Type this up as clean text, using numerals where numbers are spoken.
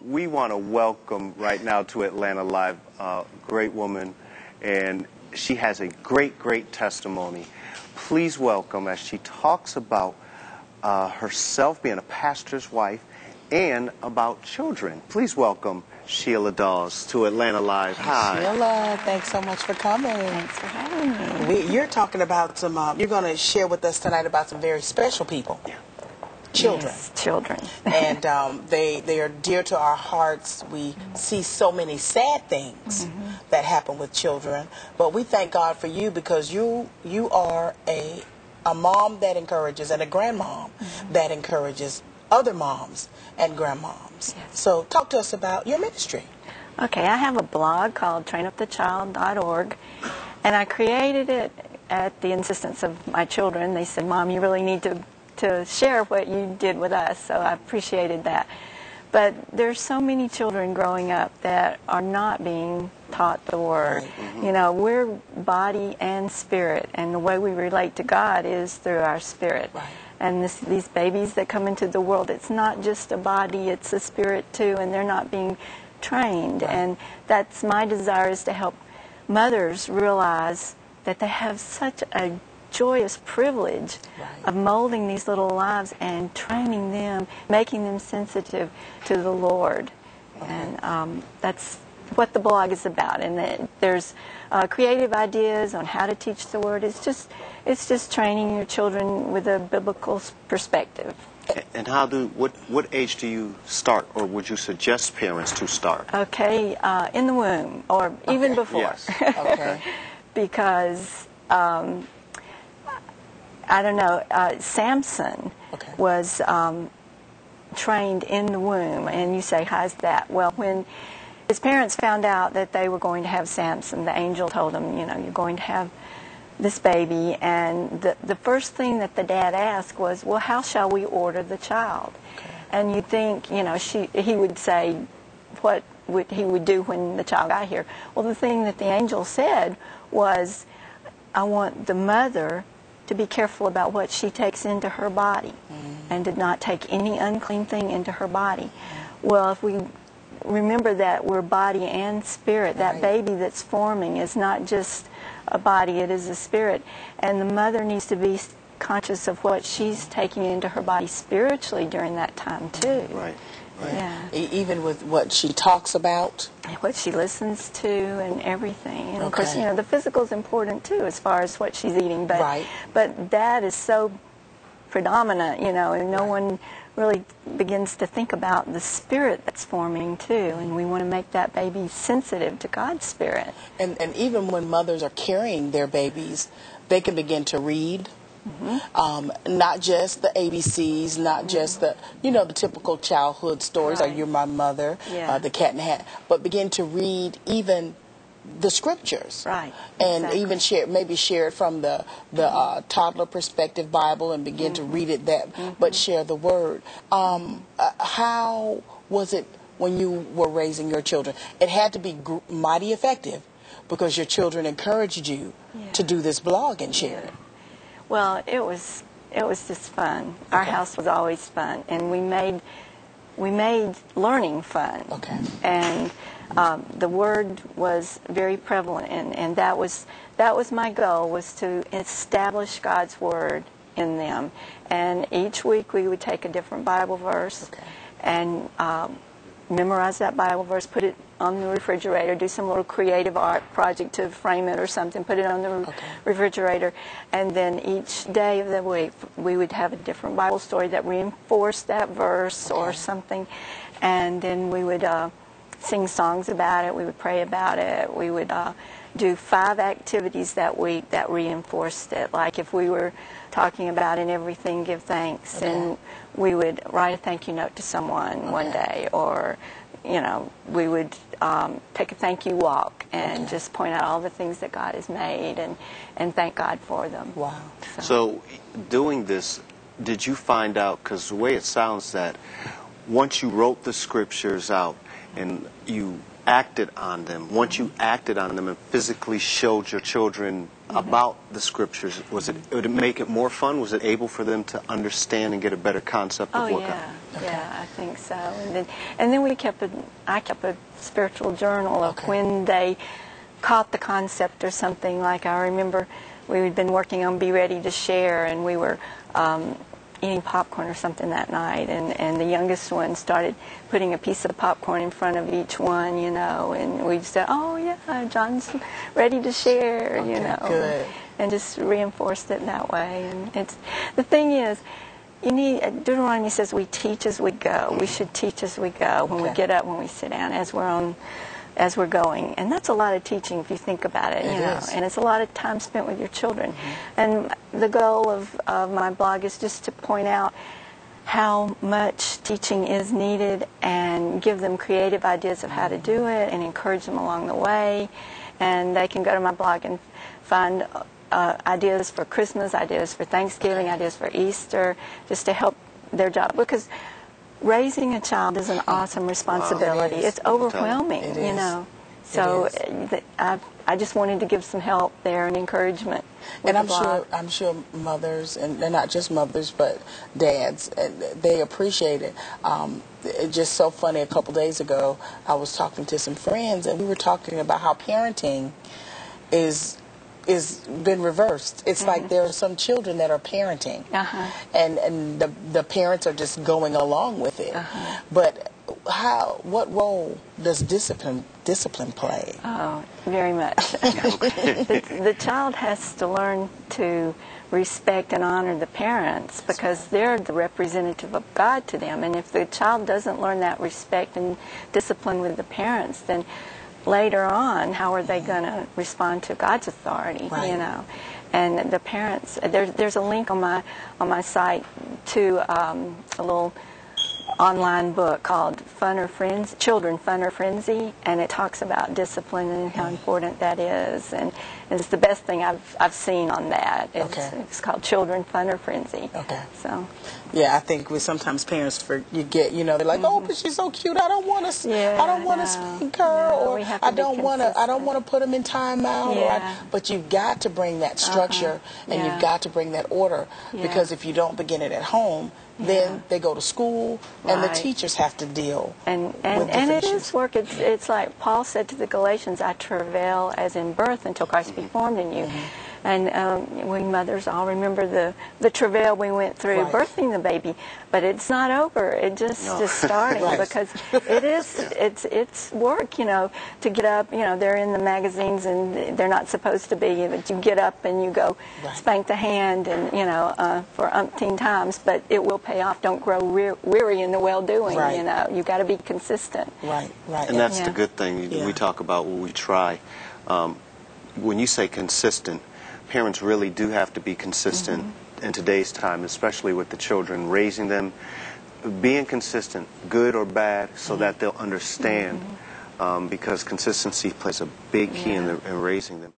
We want to welcome right now to Atlanta Live a great woman, and she has a great testimony. Please welcome, as she talks about herself being a pastor's wife and about children. Please welcome Sheilah Daws to Atlanta Live. Hi. Sheilah, thanks so much for coming. Thanks for having me. You're talking about some, you're going to share with us tonight about some very special people. Yeah. Children. Yes, children. And they are dear to our hearts. We see so many sad things that happen with children. But we thank God for you because you are a mom that encourages and a grandmom that encourages other moms and grandmoms. Yes. So talk to us about your ministry. Okay, I have a blog called trainupthechild.org, and I created it at the insistence of my children. They said, "Mom, you really need to share what you did with us," so I appreciated that. But there's so many children growing up that are not being taught the Word. Right. You know, we're body and spirit, and the way we relate to God is through our spirit. Right. And these babies that come into the world, it's not just a body, it's a spirit too, and they're not being trained. Right. And that's my desire, is to help mothers realize that they have such a joyous privilege of molding these little lives and training them, making them sensitive to the Lord. And that's what the blog is about. And there's creative ideas on how to teach the Word. It's just training your children with a biblical perspective. And what age do you start, or would you suggest parents to start? Okay, in the womb, or even before. Yes. Okay. Because I don't know, Samson was trained in the womb, and you say, how's that? Well, when his parents found out that they were going to have Samson, the angel told them, you know, you're going to have this baby, and the first thing that the dad asked was, well, how shall we order the child? And you'd think, you know, he would say what he would do when the child got here. Well, the thing that the angel said was, I want the mother to be careful about what she takes into her body, and did not take any unclean thing into her body. Well, if we remember that we're body and spirit, that baby that's forming is not just a body, it is a spirit. And the mother needs to be conscious of what she's taking into her body spiritually during that time too. Right. Yeah. Even with what she talks about? What she listens to and everything. And of course, you know, the physical is important too as far as what she's eating. But that is so predominant, you know, and no one really begins to think about the spirit that's forming too. And we want to make that baby sensitive to God's spirit. And even when mothers are carrying their babies, they can begin to read. Not just the ABCs, not just the, you know, the typical childhood stories like You're My Mother, The Cat in the Hat, but begin to read even the scriptures. And even share it from the toddler perspective Bible and begin to read it but share the Word. How was it when you were raising your children? It had to be mighty effective because your children encouraged you to do this blog and share it. Well, it was just fun. Our house was always fun, and we made learning fun. And the Word was very prevalent, and that was my goal, was to establish God's Word in them. And each week we would take a different Bible verse and memorize that Bible verse, put it on the refrigerator, do some little creative art project to frame it or something, put it on the refrigerator, and then each day of the week we would have a different Bible story that reinforced that verse or something, and then we would sing songs about it, we would pray about it, we would do 5 activities that week that reinforced it. Like if we were talking about in everything give thanks, and we would write a thank you note to someone one day, or you know, we would take a thank you walk and just point out all the things that God has made and thank God for them. Wow. So doing this, did you find out, because the way it sounds that once you wrote the scriptures out and you acted on them. Once you acted on them and physically showed your children about the scriptures, would it make it more fun? Was it able for them to understand and get a better concept of what God? Yeah, I think so. And then I kept a spiritual journal of when they caught the concept or something. Like I remember we had been working on Be Ready to Share, and we were eating popcorn or something that night, and the youngest one started putting a piece of popcorn in front of each one, you know, and we said, oh yeah, John's ready to share, you know, good. And just reinforced it that way. And it's the thing is, you need, Deuteronomy says we teach as we go. We should teach as we go when we get up, when we sit down, as we're going. And that's a lot of teaching if you think about it, you know. And it's a lot of time spent with your children. And the goal of my blog is just to point out how much teaching is needed and give them creative ideas of how to do it and encourage them along the way. And they can go to my blog and find ideas for Christmas, ideas for Thanksgiving, ideas for Easter, just to help their job. Because raising a child is an awesome responsibility. It's overwhelming, you know. So I just wanted to give some help there and encouragement. And I'm sure mothers, and they're not just mothers, but dads, they appreciate it. It's just so funny. A couple days ago, I was talking to some friends, and we were talking about how parenting is been reversed. It's like there are some children that are parenting, and the parents are just going along with it. But what role does discipline play? Oh, very much. The child has to learn to respect and honor the parents, because they're the representative of God to them. And if the child doesn't learn that respect and discipline with the parents, then later on, how are they going to respond to God's authority? You know, and the parents. There's a link on my site to a little online book called Children Fun or Frenzy, and it talks about discipline and how important that is, and it's the best thing I've seen on that. It's called Children Fun or Frenzy. So yeah, I think with sometimes parents they're like, oh, but she's so cute, I don't want to spank her, or I don't want to put them in timeout, but you've got to bring that structure and you've got to bring that order, because if you don't begin it at home, then they go to school, and the teachers have to deal with different it issues. is work. It's like Paul said to the Galatians, I travail as in birth until Christ be formed in you. And we mothers all remember the travail we went through birthing the baby, but it's not over. It just starting, because it's work, you know, to get up. You know, they're in the magazines and they're not supposed to be, but you get up and you go spank the hand, and you know, for umpteen times, but it will pay off. Don't grow weary in the well-doing. You know, you got to be consistent. And that's the good thing. We talk about what we try. When you say consistent, parents really do have to be consistent in today's time, especially with the children, raising them, being consistent, good or bad, so that they'll understand, because consistency plays a big key in raising them.